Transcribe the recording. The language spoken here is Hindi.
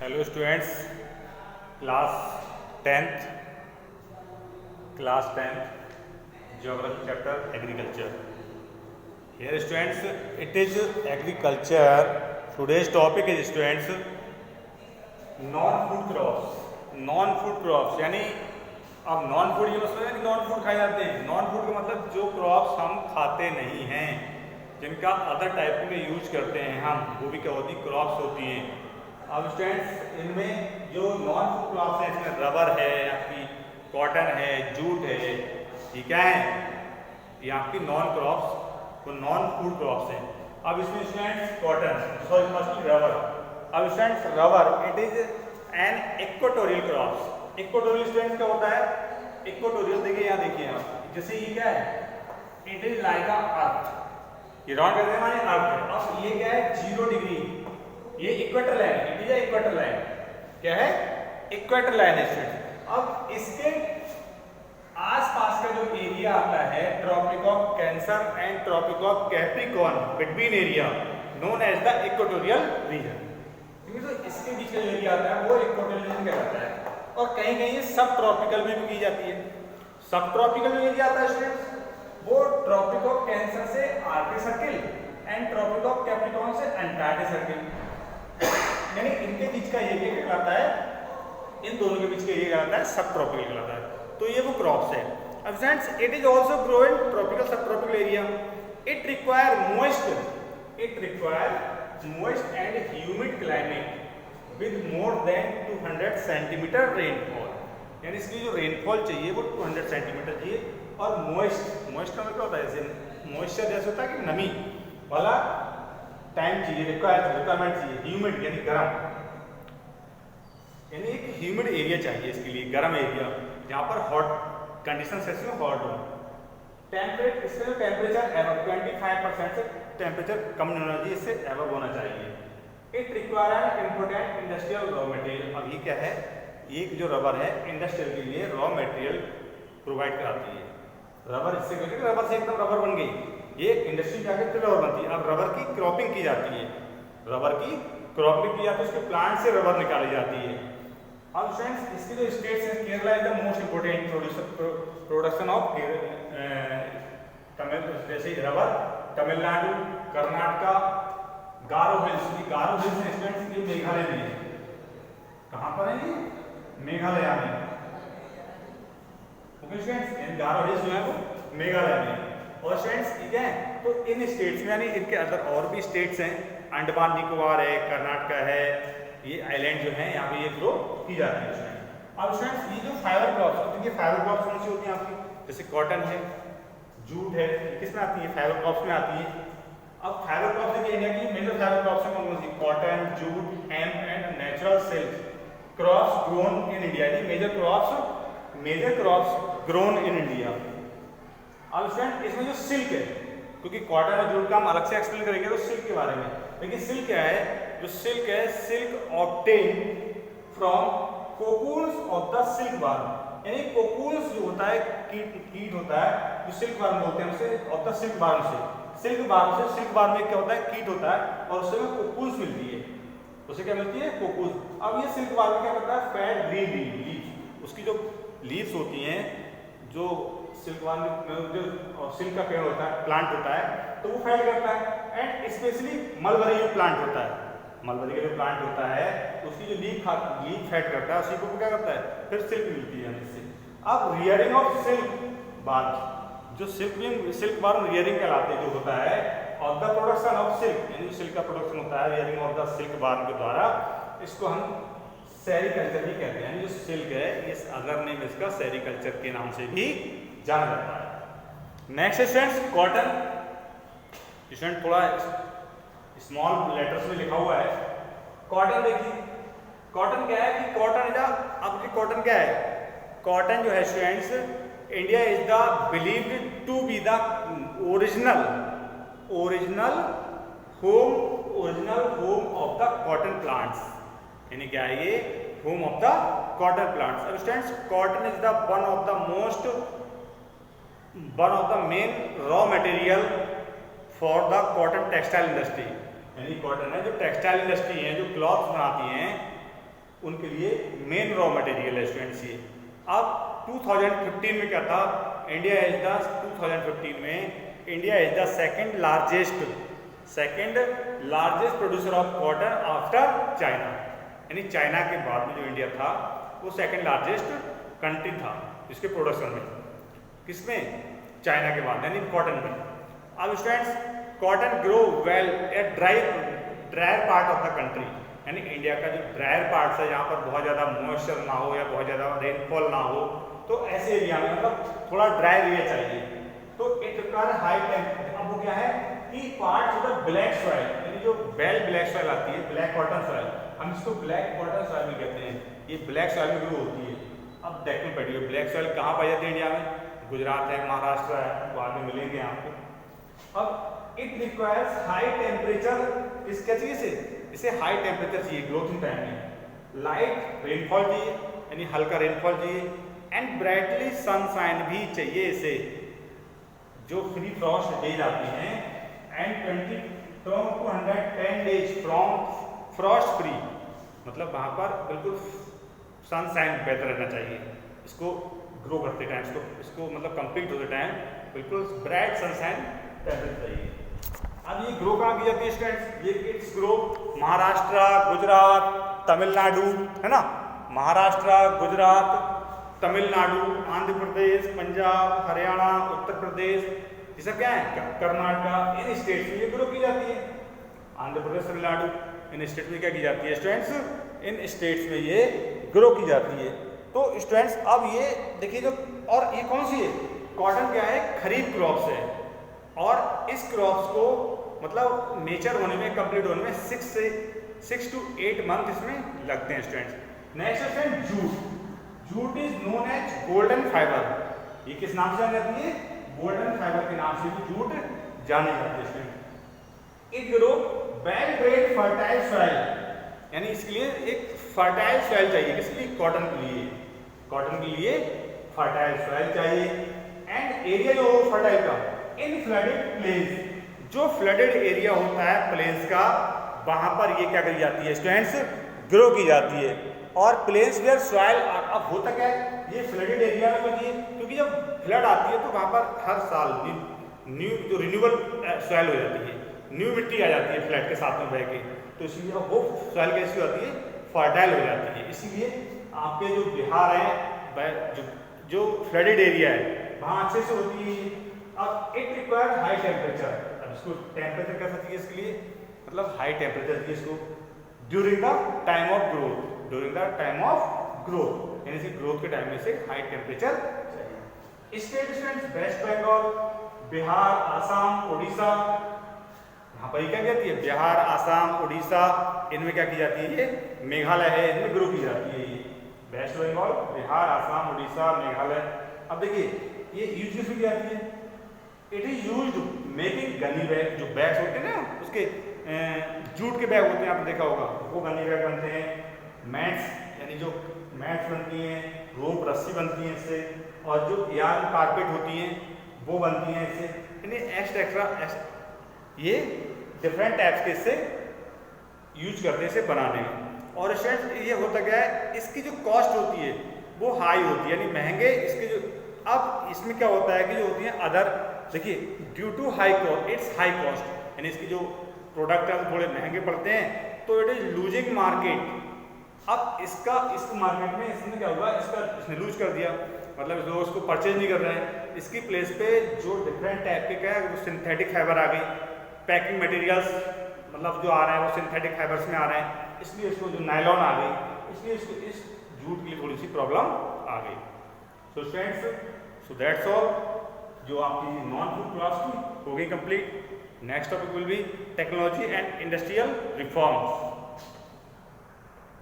Hello students, class tenth geography chapter agriculture. Here students, it is agriculture. Today's topic is students non-food crops. Non-food crops यानी अब नॉन फूड ये मतलब है कि नॉन फूड खाए जाते हैं. नॉन फूड का मतलब जो क्रॉप्स हम खाते नहीं हैं, जिनका अदर टाइप में यूज करते हैं हम, वो भी क्या होती है, क्रॉप्स होती हैं. अब स्टूडेंट्स इनमें जो नॉन फूड क्रॉप्स हैं, इसमें रबर है, आपकी कॉटन है, जूट है, ये क्या है, ये आपकी नॉन क्रॉप्स, वो नॉन फूड क्रॉप्स हैं. अब इसमें students cotton, sorry first rubber. अब students rubber it is an equatorial crops. Equatorial students क्या होता है, इक्वेटोरियल देखिए यहाँ, देखिए आप, जैसे ये क्या है, इट इज लाइक अ अर्थ, ये राउंड करते हैं माने अर्थ है. अब ये क्या है, 0 डिग्री, ये equator line, it is equator line, क्या है, इक्वेटर लाइन है स्टूडेंट. अब इसके आसपास का जो एरिया आता है, Tropic of Cancer and Tropic of Capricorn between area known as the equatorial region. तो इसके बीच का जो एरिया आता है वो इक्वेटोरियल रीजन कहलाता है. और कहीं कहीं ये सब ट्रॉपिकल में भी की जाती है. सब ट्रॉपिकल जो एरिया आता है स्टूडेंट्स, वो ट्रॉपिक ऑफ कैंसर से Arctic Circle and Tropic of Capricorn से अंटार्कटिक सर्किल, यानी इनके बीच का एरिया कहलाता है, इन दोनों के बीच का एरिया कहलाता है सब ट्रॉपिकल कहलाता है. तो ये वो क्रॉप्स है. अब friends it is also grow in tropical subtropical area. It require moist and humid climate with more than 200 centimetre rainfall. यानी इसकी जो रेनफॉल चाहिए वो 200 सेंटीमीटर चाहिए. और मोइस्ट का मतलब होता है, जैसे मॉइस्चर जैसे होता है कि नमी वाला टाइम चाहिए, रिक्वायरमेंट चाहिए. ह्यूमिड यानी गर्म, यानी एक ह्यूमिड एरिया चाहिए इसके लिए, गर्म एरिया, जहाँ पर हॉट कंडीशन से हॉट हो. टेम्परेचर, इसका टेम्परेचर 25% से टेम्परेचर कम नहीं होना चाहिए, इससे एवब होना चाहिए. It require important industrial raw material. अब ये क्या है, ये जो रबर है इंडस्ट्रियल के लिए रॉ मटेरियल प्रोवाइड कराती है. रबर इससे करके रबर से एकदम रबर बन गई, ये इंडस्ट्री जाकर फिर रबर बनती है. अब रबर की क्रॉपिंग की जाती है, रबर की क्रॉपिंग की जाती है, उसके प्लांट से रबर निकाली जाती है. अब फ्रेंड्स इसके जो स्टेट्स हैं, Kerala is the most important production of जैसे रबर, तमिलनाडु, कर्नाटका, गारो हिल्स. ये गारो हिल्स स्टूडेंट्स ये मेघालय में है. कहाँ पर है ये, मेघालय में. ओके स्टूडेंट्स, इन गारो हिल्स जो है वो मेघालय में. और स्टूडेंट्स ठीक है, तो इन स्टेट्स में, यानी इनके अंदर और भी स्टेट्स हैं, अंडमान निकोबार है, कर्नाटका है, ये आइलैंड जो है यहाँ पे ये ग्रो की जाती है. अब स्टूडेंट्स ये जो फाइबर क्रॉप्स होती है, फाइबर क्रॉप्स कौन सी होती हैं आपकी, जैसे कॉटन है, जूट है, किस में आती है, फाइबर क्रॉप्स में आती है. अब फाइबर क्रॉप्स देखिए, इंडिया की मेजर फाइबर क्रॉप्स हैं कौन सी, cotton, jute, hemp and natural silk crops grown in India. Major crops grown in India. अब स्टूडेंट इसमें जो सिल्क है, क्योंकि कॉटन और जूट का हम अलग से एक्सप्लेन करेंगे तो सिल्क के बारे में, लेकिन सिल्क क्या है, जो सिल्क है, silk obtain from cocoons of the silk worm. यानी कोकून्स जो होता है, कीट होता है, जो सिल्क वर्म बोलते हैं उसे, ऑफ द सिल्क वर्म से. सिल्क वर्म में क्या होता है, कीट होता है, और उससे कोकून्स मिलती है. उसे क्या मिलती है, कोकून्स. अब ये सिल्क वर्म क्या करता है, फेड ग्रीन लीव्स, उसकी जो लीव्स होती हैं, जो सिल्क वर्म जो सिल्क का पेड़ होता है, प्लांट होता है, तो वो फेड करता है. एंड स्पेशली मलबरी जो प्लांट होता है, मलबरी का जो प्लांट होता है, उसकी जो लीफ फेड करता है, उसी को क्या करता है, फिर सिल्क मिलती है इससे. अब रियरिंग ऑफ सिल्क वर्म, जो सिल्क वर्म रियरिंग कहलाते हैं, जो होता है of the production of silk, यानी सिल्क का प्रोडक्शन होता है rearing of the silk worm के द्वारा, इसको हम सेरीकल्चर भी कहते हैं. यानी जो सिल्क है, इस अदर नेम इसका सेरीकल्चर के नाम से भी जाना जाता है. Next students cotton. स्टूडेंट थोड़ा स्मॉल लेटर्स में लिखा हुआ है कॉटन. देखिए कॉटन क्या है कि कॉटन इज अब कॉटन क्या है, कॉटन जो है students, India is the believed to be the original home of the cotton plants. यानी क्या है ये, home of the cotton plants. अब students cotton is the one of the main raw material for the cotton textile industry. यानी कॉटन है जो टेक्सटाइल इंडस्ट्री है, जो क्लॉथ बनाती हैं, उनके लिए मेन रॉ मटेरियल है स्टूडेंट्स ये। अब 2015 में क्या था, इंडिया इज द 2015 में India is the second largest producer of cotton after China, यानी चाइना के बाद में जो इंडिया था वो सेकेंड लार्जेस्ट कंट्री था इसके प्रोडक्शन में, किसमें, चाइना के बाद, यानी कॉटन में। अब students cotton grow well at dryer part of the country, यानी इंडिया का जो ड्रायर पार्ट है जहाँ पर बहुत ज़्यादा मॉइस्चर ना हो या बहुत ज़्यादा रेनफॉल ना हो, तो ऐसे एरिया में मतलब थोड़ा ड्राई एरिया चाहिए, तो इट रिक्वायर हाई टेम्परेचर। अब वो क्या है कि parts of the black soil, यानी जो ब्लैक सॉइल आती है, ब्लैक कॉटन सॉइल, हम इसको ब्लैक कॉटन सॉइल में कहते हैं, ये ब्लैक सॉइल में ग्रो होती है। अब देखने पड़िए ब्लैक सॉइल कहाँ पाई जाती है इंडिया में, गुजरात है, महाराष्ट्र है, बाद में मिलेंगे आपको। अब इट रिक्वायर्स हाई टेम्परेचर, इसका चाहिए इसे हाई टेम्परेचर चाहिए ग्रोथिंग टाइम में, लाइट रेनफॉल चाहिए यानी हल्का रेनफॉल चाहिए, एंड ब्राइटली सनशाइन भी चाहिए इसे, जो फ्री फ्रॉस्ट डेज आते हैं, and 210 days from Frost free, मतलब वहाँ पर बिल्कुल सनशाइन बेहतर रहना चाहिए इसको ग्रो करते टाइम, इसको मतलब कंप्लीट होते टाइम बिल्कुल ब्राइट सनशाइन टेम्परेचर चाहिए। अब ये ग्रो कहाँ की जाती है स्टूडेंट्स, ये किड्स ग्रो महाराष्ट्र, गुजरात, तमिलनाडु, है ना, महाराष्ट्र, गुजरात, तमिलनाडु, आंध्र प्रदेश, पंजाब, हरियाणा, उत्तर प्रदेश, ये सब क्या है, कर्नाटका, इन स्टेट्स में ये ग्रो की जाती है। आंध्र प्रदेश, तमिलनाडु, इन स्टेट्स में क्या की जाती है स्टूडेंट्स, इन स्टेट्स में ये ग्रो की जाती है। तो स्टूडेंट्स अब ये देखिए जो, और ये कौन सी है, कॉटन क्या है, खरीफ क्रॉप्स है, और इस क्रॉप्स को मतलब मेचर होने में, कंप्लीट होने में 6 to 8 मंथ इसमें लगते हैं students. Next student jute is known as golden fibre, ये किस नाम से जानी जाती है, गोल्डन फाइबर के नाम से भी जूट जानी जाती है student. It grow well drained fertile soil, यानी इसके लिए एक फर्टाइल सॉइल चाहिए, किसके लिए, कॉटन के लिए, कॉटन के लिए फर्टाइल सॉइल चाहिए, एंड एरिया जो हो फर्टाइल का इन फ्लडेड प्लेन्स, जो फ्लडेड एरिया होता है प्लेन्स का, वहां पर ये क्या करी जाती है स्टूडेंट्स, ग्रो की जाती है। और प्लेन्स वेयर सॉइल, अब होता क्या है, ये फ्लडेड एरिया में होती है क्योंकि जब फ्लड आती है तो वहां पर हर साल न्यू जो रिन्यूएबल सॉइल हो जाती है, न्यू मिट्टी आ जाती है फ्लड के साथ में बह के, तो इसलिए वो सॉइल कैसी होती है, फर्टाइल हो जाती है। इसीलिए आपके जो बिहार है, जो फ्लडेड एरिया है वहाँ अच्छे से होती है। अब इट रिक्वायर हाई टेम्परेचर, अब इसको टेम्परेचर कैसा चाहिए इसके लिए, मतलब हाई टेम्परेचर चाहिए इसको during the time of growth, during the time of growth, यानी कि ग्रोथ के टाइम में से हाई टेम्परेचर चाहिए। स्टेट वेस्ट बंगाल, बिहार, आसाम, उड़ीसा, यहाँ पर क्या कहती है, बिहार, आसाम, उड़ीसा, इनमें क्या की जाती है, ये मेघालय है, इनमें ग्रो की जाती है ये वेस्ट बंगाल, बिहार, आसाम, उड़ीसा, मेघालय। अब देखिए ये यूज किस में की जाती है, it is used making gunny bag, जो बैग्स होते हैं ना उसके जूट के बैग होते हैं, आपने देखा होगा, वो गनी बैग बनते हैं। मैट्स, यानी जो मैट्स बनती हैं, रोप रस्सी बनती है इससे, और जो यार्न कारपेट होती हैं वो बनती हैं इससे, यानी एक्स्ट्रा ये डिफरेंट टाइप्स के इससे यूज करते हैं इसे बनाने में। और स्टूडेंट्स ये होता क्या है, इसकी जो कॉस्ट होती है वो हाई होती है, यानी महंगे इसके जो, अब इसमें क्या होता है कि जो होती है अदर, देखिए due to high cost, it's high cost, यानी इसकी जो प्रोडक्ट है थोड़े महंगे पड़ते हैं, तो इट इज लूजिंग मार्केट। अब इसका इस मार्केट में इसने क्या हुआ, इसने लूज कर दिया, मतलब लोग उसको परचेज नहीं कर रहे हैं। इसकी प्लेस पे जो डिफरेंट टाइप के क्या है, वो सिंथेटिक फाइबर आ गई, पैकिंग मटेरियल्स मतलब जो आ रहे हैं वो सिंथेटिक फाइबर्स में आ रहे हैं, इसलिए इसको जो नायलॉन आ गई, इसलिए इसको इस जूट की थोड़ी सी प्रॉब्लम आ गई। So students, so that's all, जो आपकी नॉन फूड क्रॉप्स की हो गई complete. Next topic will be technology and industrial reforms.